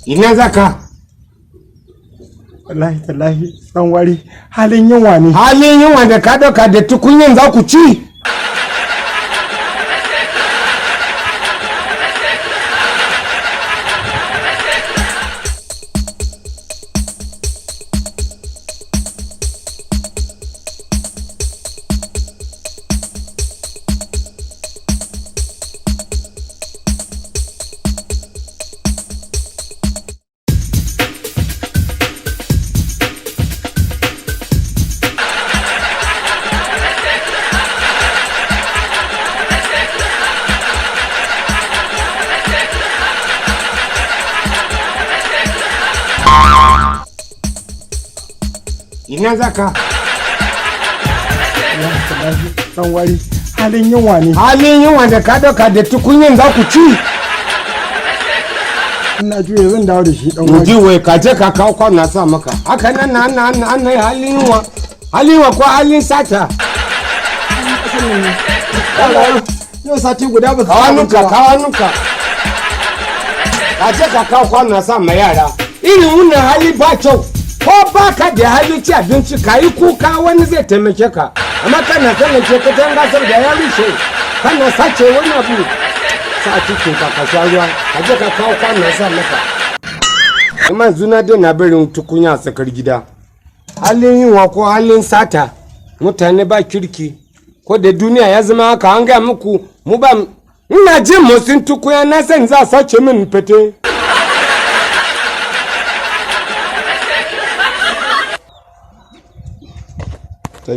ina zaka wallahi tallahi dan wari halin yunwa ne. Halin yunwa da ka dauka da tukunyin za ku ci. Ina zaka dan wari halin yunwa ne. Halin yunwa da ka dauka da tukunyin za ku ci. Ina juye zan dawo da shi dan wari. Ji wai ka je ka kawo kwana sa maka. Haka nan na halin yunwa. Halin yunwa ko halin sata. Yau sati guda ba su kawanuka. Ka je ka kawo kwana sa ma yara. Irin wannan hali ba kyau. Ko ba ka da hali ci abinci ka yi kuka wani zai taimake ka. Amma kana taimake ka tan gasar da ya rushe. Kana sace wani abu. Sa cikin ka sha ruwa. Ka je ka kawo kwana sa maka. Amma zuna dai na barin tukunya a tsakar gida. Halin yunwa ko halin sata. Mutane ba kirki. Ko da duniya ya zama haka an ga muku mu ba ina jin motsin tukunya na san za sace min fete.